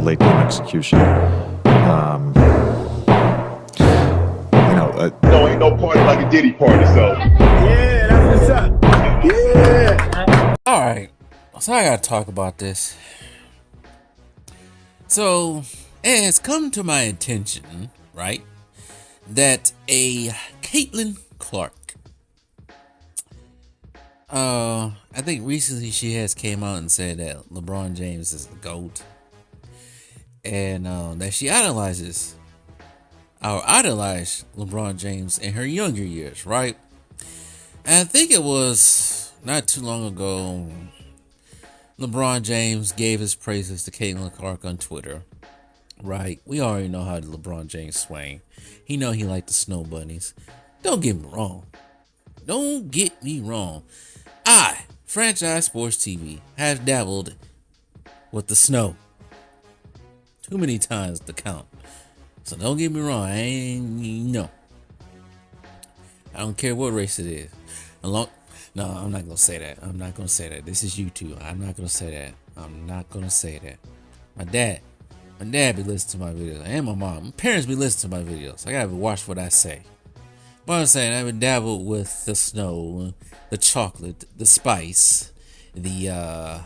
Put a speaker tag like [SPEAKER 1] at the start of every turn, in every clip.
[SPEAKER 1] late game execution.
[SPEAKER 2] No, ain't no party like a Diddy party, so.
[SPEAKER 3] Yeah, that's what's up. Yeah.
[SPEAKER 4] All right, so I gotta talk about this. So it has come to my attention, right, that a Caitlin Clark, I think recently she has came out and said that LeBron James is the GOAT, and that she idolized LeBron James in her younger years, right? And I think it was not too long ago, LeBron James gave his praises to Caitlin Clark on Twitter, right? We already know how LeBron James swing. He know he like the snow bunnies. Don't get me wrong. Don't get me wrong. I, Franchise Sports TV, have dabbled with the snow too many times to count. So don't get me wrong. I don't care what race it is. No, I'm not gonna say that. I'm not gonna say that. This is YouTube. I'm not gonna say that. I'm not gonna say that. My dad be listening to my videos, and my mom. My parents be listening to my videos. I gotta watch what I say. But I'm saying I've been dabbled with the snow, the chocolate, the spice, the I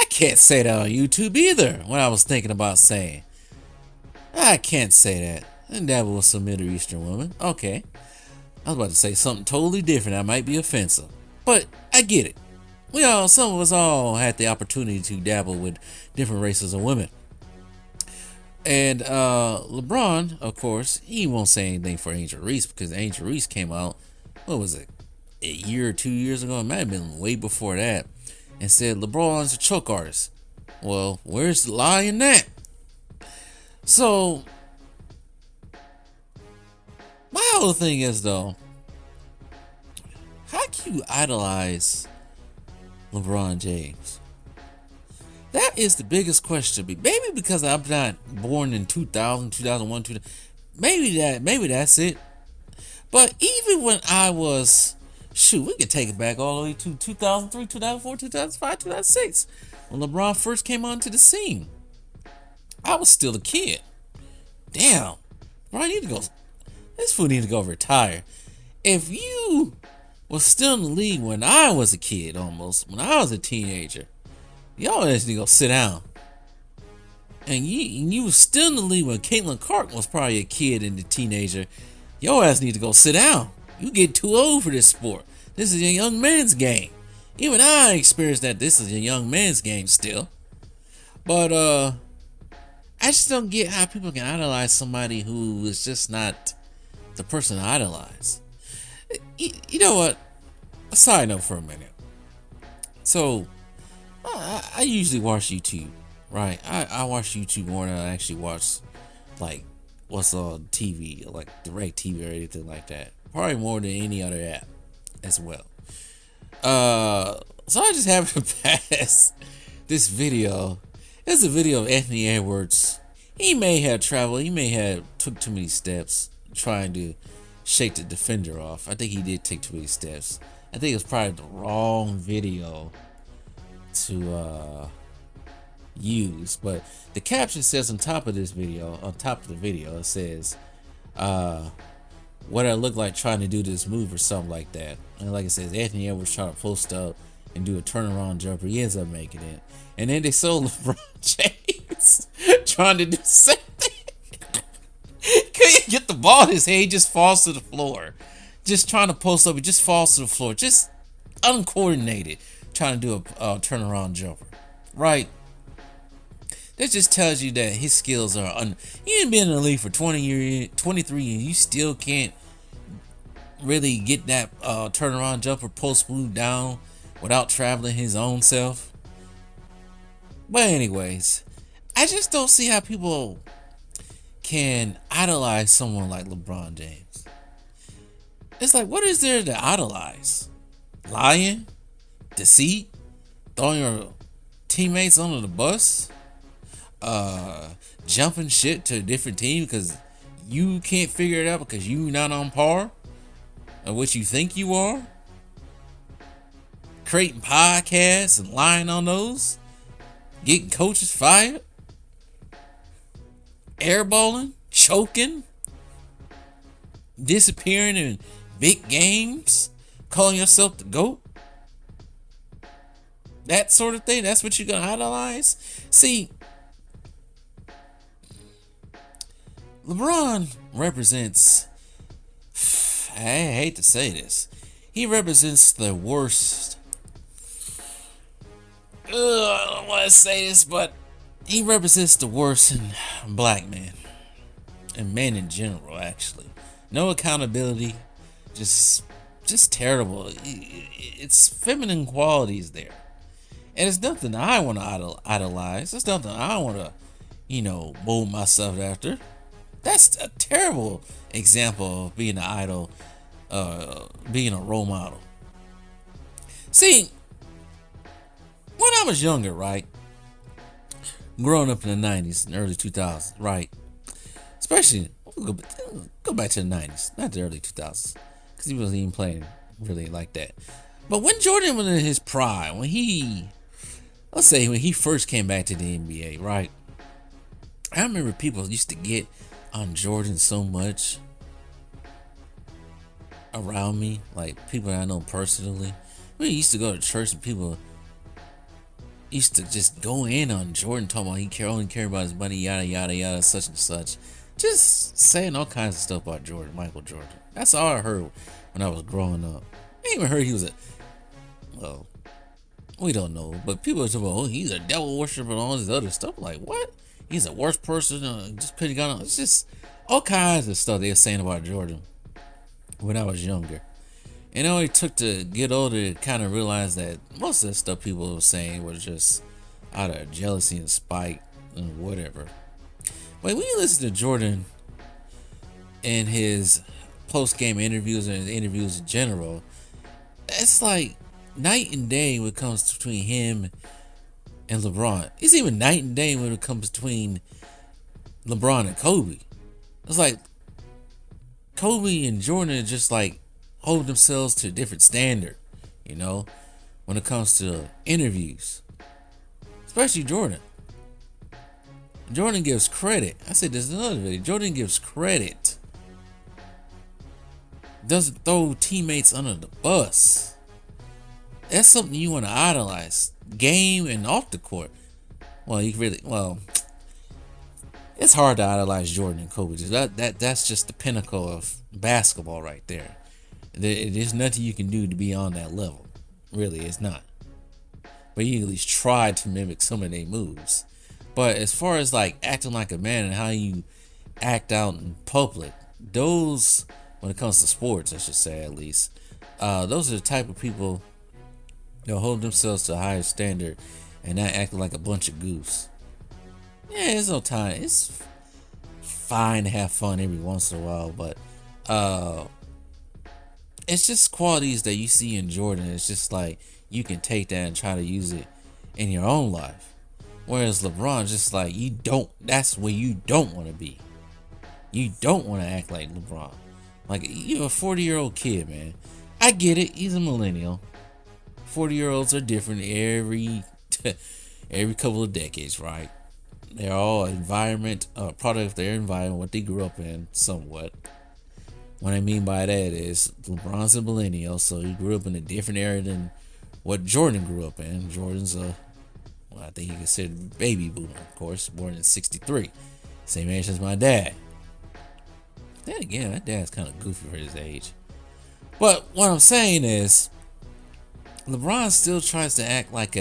[SPEAKER 4] can't say that on YouTube either. What I was thinking about saying, I can't say that. And dabble with some Middle Eastern woman. Okay, I was about to say something totally different. That might be offensive, but I get it. Some of us all had the opportunity to dabble with different races of women. And LeBron, of course, he won't say anything for Angel Reese because Angel Reese came out, what was it, a year or 2 years ago? It might have been way before that, and said LeBron's a choke artist. Well, where's the lie in that? So, my whole thing is though, how can you idolize LeBron James? That is the biggest question. Maybe because I'm not born in 2000, 2001, 2000. Maybe that's it. But even when I was, we can take it back all the way to 2003, 2004, 2005, 2006. When LeBron first came onto the scene, I was still a kid. Damn, bro, this fool need to go retire. If you was still in the league when I was a kid, almost, when I was a teenager, y'all just need to go sit down. And you was still in the league when Caitlin Clark was probably a kid and a teenager, your ass need to go sit down. You get too old for this sport. This is a young man's game. Even I experienced that this is a young man's game still. But I just don't get how people can idolize somebody who is just not the person to idolize. You know what? A side note for a minute. So, I usually watch YouTube, right? I watch YouTube more than I actually watch, like, what's on TV, like direct TV or anything like that. Probably more than any other app as well. So I just happened to pass this video. It's a video of Anthony Edwards. He may have traveled. He may have took too many steps trying to shake the defender off. I think he did take too many steps. I think it was probably the wrong video to use. But the caption says on top of the video, it says, what I look like trying to do this move or something like that. And like it says, Anthony Edwards trying to post up and do a turnaround jumper. He ends up making it. And then they saw LeBron James trying to do the same thing. Couldn't get the ball in his head. He just falls to the floor. Just trying to post up. He just falls to the floor. Just uncoordinated. Trying to do a turnaround jumper. Right? That just tells you that his skills are he ain't been in the league for 20 years, 23 years. You still can't really get that turnaround jumper post move down without traveling his own self. But anyways, I just don't see how people can idolize someone like LeBron James. It's like, what is there to idolize? Lying? Deceit? Throwing your teammates under the bus? Jumping shit to a different team because you can't figure it out because you're not on par of what you think you are? creating podcasts and lying on those, getting coaches fired, airballing, choking, disappearing in big games, calling yourself the GOAT. That sort of thing, that's what you're gonna idolize? See, LeBron represents, I hate to say this, he represents the worst. I don't want to say this, but he represents the worst in black men and men in general. Actually, no accountability, just terrible. It's feminine qualities there, and it's nothing I want to idolize. It's nothing I want to, mold myself after. That's a terrible example of being an idol, being a role model. See, when I was younger, right, growing up in the 90s and early 2000s, right, especially, go back to the 90s, not the early 2000s, because he wasn't even playing really like that. But when Jordan was in his prime, when he first came back to the NBA, right, I remember people used to get on Jordan so much around me, like people that I know personally. We used to go to church and people used to just go in on Jordan, talking about he only cared about his money, yada yada yada, such and such, just saying all kinds of stuff about Jordan, Michael Jordan. That's all I heard when I was growing up. I even heard he was well, we don't know, but people are talking about, oh, he's a devil worshiper and all this other stuff. Like, what? He's the worst person, just putting gun on. It's just all kinds of stuff they were saying about Jordan when I was younger. And it only took to get older to kind of realize that most of the stuff people were saying was just out of jealousy and spite and whatever. But when you listen to Jordan and his post-game interviews and his interviews in general, it's like night and day when it comes between him and LeBron. It's even night and day when it comes between LeBron and Kobe. It's like Kobe and Jordan just like hold themselves to a different standard, when it comes to interviews. Especially Jordan. Jordan gives credit. I said there's another video. Jordan gives credit. Doesn't throw teammates under the bus. That's something you want to idolize. Game and off the court. It's hard to idolize Jordan and Kobe. That's just the pinnacle of basketball right there. There's nothing you can do to be on that level. Really, it's not. But you at least try to mimic some of their moves. But as far as like acting like a man and how you act out in public, those, when it comes to sports, I should say at least, those are the type of people that hold themselves to a higher standard and not acting like a bunch of goofs. Yeah, it's no time. It's fine to have fun every once in a while, but it's just qualities that you see in Jordan. It's just like you can take that and try to use it in your own life. Whereas LeBron, just like that's where you don't want to be. You don't want to act like LeBron. Like, you're a 40-year-old kid, man. I get it. He's a millennial. 40-year-olds are different every couple of decades, right? They're all product of their environment, what they grew up in, somewhat. What I mean by that is LeBron's a millennial, so he grew up in a different era than what Jordan grew up in. Jordan's I think he considered baby boomer, of course, born in '63, same age as my dad. Then again, my dad's kind of goofy for his age. But what I'm saying is, LeBron still tries to act like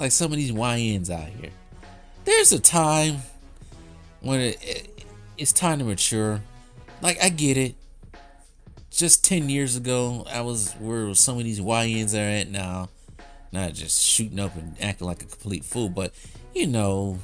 [SPEAKER 4] some of these YNs out here. There's a time when it's time to mature. Like, I get it. Just 10 years ago, I was where some of these YNs are at now. Not just shooting up and acting like a complete fool, but the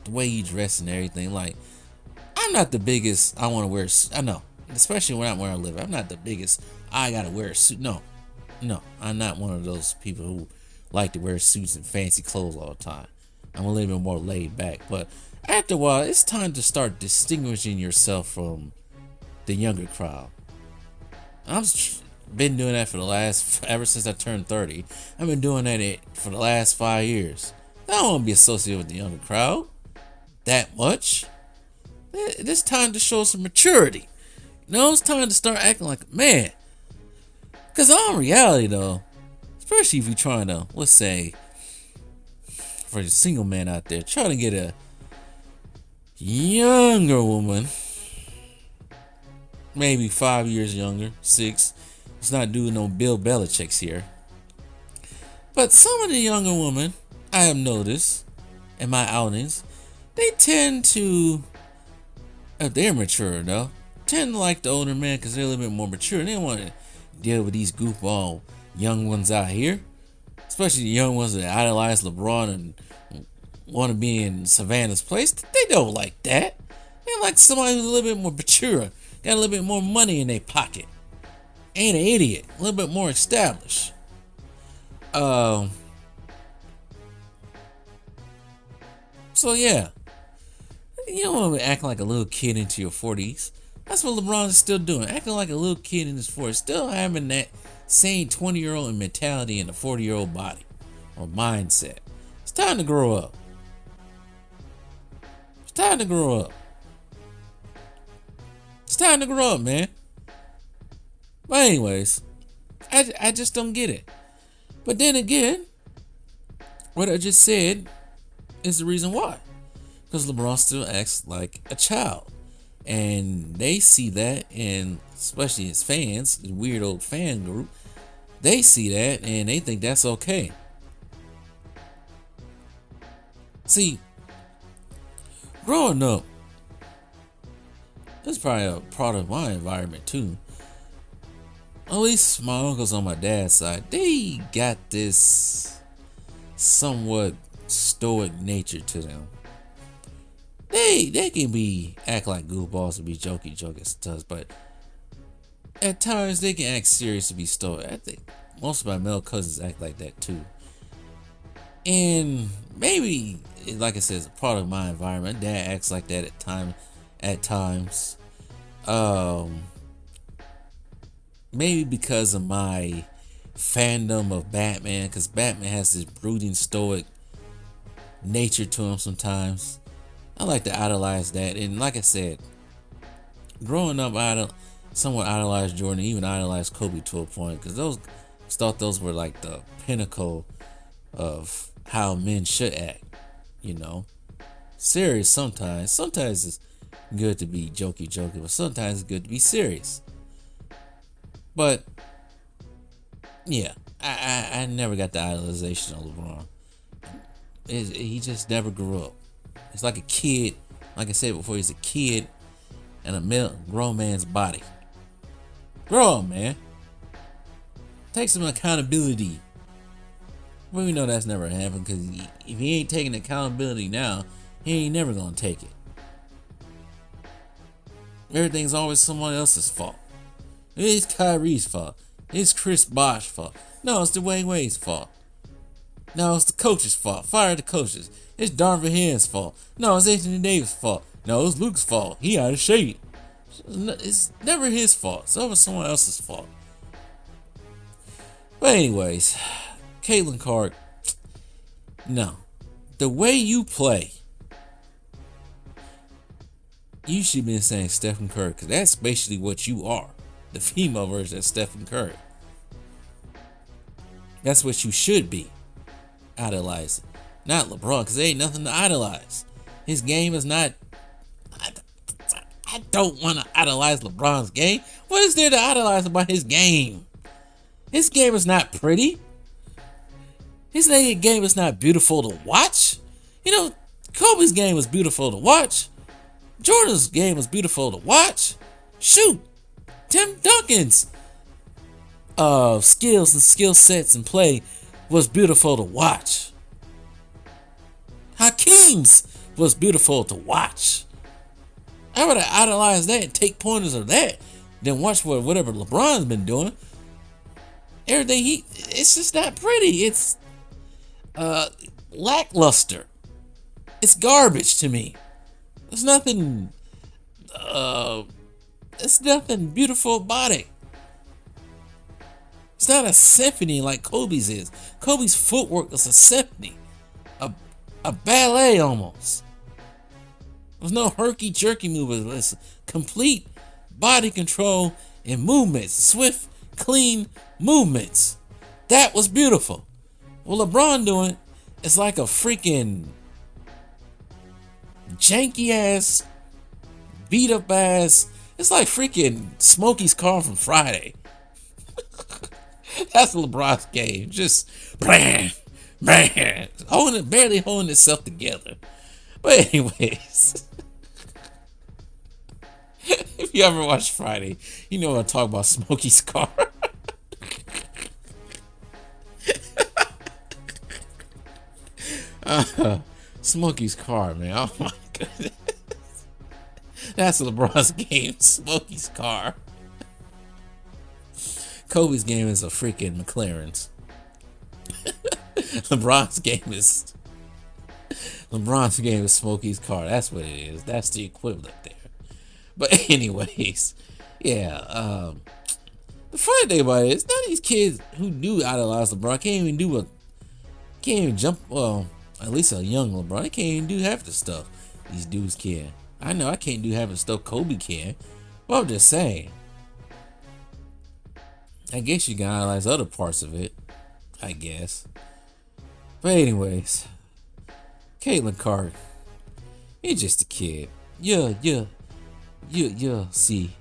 [SPEAKER 4] way you dress and everything. Like, I'm not the biggest. I want to wear. I know, especially when I'm where I live. I'm not the biggest. I gotta wear a suit. No, I'm not one of those people who like to wear suits and fancy clothes all the time. I'm a little bit more laid back. But after a while, it's time to start distinguishing yourself from the younger crowd. been doing that for the last, ever since I turned 30. I've been doing that for the last 5 years. I don't want to be associated with the younger crowd that much. It's time to show some maturity. You know, it's time to start acting like a man. Because in reality, though, especially if you're trying to, let's say, for a single man out there, trying to get a younger woman, maybe 5 years younger, 6. It's not doing no Bill Belichick's here. But some of the younger women, I have noticed in my outings, they tend to, if they're mature though, tend to like the older men because they're a little bit more mature. They don't want to deal with these goofball young ones out here, especially the young ones that idolize LeBron and want to be in Savannah's place. They don't like that. They like somebody who's a little bit more mature, got a little bit more money in their pocket, ain't an idiot, a little bit more established. So yeah, you don't want to act like a little kid into your 40s. That's what LeBron is still doing, acting like a little kid in his 40s, still having that same 20-year-old mentality in a 40-year-old body or mindset. It's time to grow up. It's time to grow up. It's time to grow up, man. But anyways, I just don't get it. But then again, what I just said is the reason why. Because LeBron still acts like a child. And they see that, and especially his fans, the weird old fan group, they see that and they think that's okay. See, growing up, this is probably a part of my environment too. At least my uncles on my dad's side, they got this somewhat stoic nature to them. They can act like goofballs and be jokey stuff, but at times they can act serious and be stoic. I think most of my male cousins act like that too. And maybe, like I said, it's a part of my environment. Dad acts like that at times. Maybe because of my fandom of Batman, because Batman has this brooding, stoic nature to him sometimes. I like to idolize that. And like I said, growing up, I somewhat idolized Jordan, even idolized Kobe to a point, because thought those were like the pinnacle of how men should act. You know, serious sometimes. Sometimes it's good to be jokey, but sometimes it's good to be serious. But yeah, I never got the idolization of LeBron. He just never grew up. It's like a kid, like I said before, he's a kid in a grown man's body. Grow up, man. Take some accountability. Well, we know that's never happened, because if he ain't taking accountability now, he ain't never gonna take it. Everything's always someone else's fault. It's Kyrie's fault. It's Chris Bosh's fault. No, it's Dwayne Wade's fault. No, it's the coach's fault. Fire the coaches. It's Darvin Ham's fault. No, it's Anthony Davis' fault. No, it's Luke's fault. He out of shape. It's never his fault. It's always someone else's fault. But anyways, Caitlin Clark, no. The way you play, you should be saying Stephen Curry, because that's basically what you are. The female version of Stephen Curry. That's what you should be idolizing. Not LeBron, because there ain't nothing to idolize. His game is not... I don't want to idolize LeBron's game. What is there to idolize about his game? His game is not pretty. His game is not beautiful to watch. You know, Kobe's game was beautiful to watch. Jordan's game was beautiful to watch. Shoot, Tim Duncan's skills and skill sets and play was beautiful to watch. Hakeem's was beautiful to watch. I would idolize that and take pointers of that than watch whatever LeBron's been doing. Everything it's just not pretty. It's lackluster. It's garbage to me. There's nothing beautiful about it. It's not a symphony like Kobe's is. Kobe's footwork is a symphony, a ballet almost. There's no herky jerky movements. It's complete body control and movements, swift, clean movements. That was beautiful. Well, LeBron doing it's like a freaking janky ass, beat up ass. It's like freaking Smokey's car from Friday. That's LeBron's game. Just blam, blam, barely holding itself together. But anyways, if you ever watch Friday, you know what I'm talking about. Smokey's car. Smokey's car, man. Oh my goodness. That's LeBron's game. Smokey's car. Kobe's game is a freaking McLaren's. LeBron's game is Smokey's car. That's what it is. That's the equivalent there. But anyways, yeah. The funny thing about it is none of these kids who do idolize LeBron can't even jump. Well, at least a young LeBron, they can't even do half the stuff these dudes can. I know I can't do half the stuff Kobe can, but I'm just saying. I guess you can idolize other parts of it. I guess. But anyways, Caitlin Clark, you're just a kid. You'll see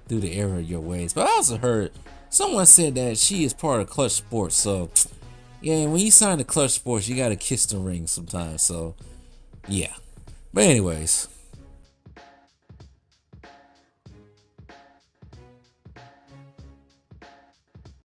[SPEAKER 4] through the error of your ways. But I also heard someone said that she is part of Clutch Sports. So yeah, when you sign to Clutch Sports, you gotta kiss the ring sometimes. So yeah. But anyways.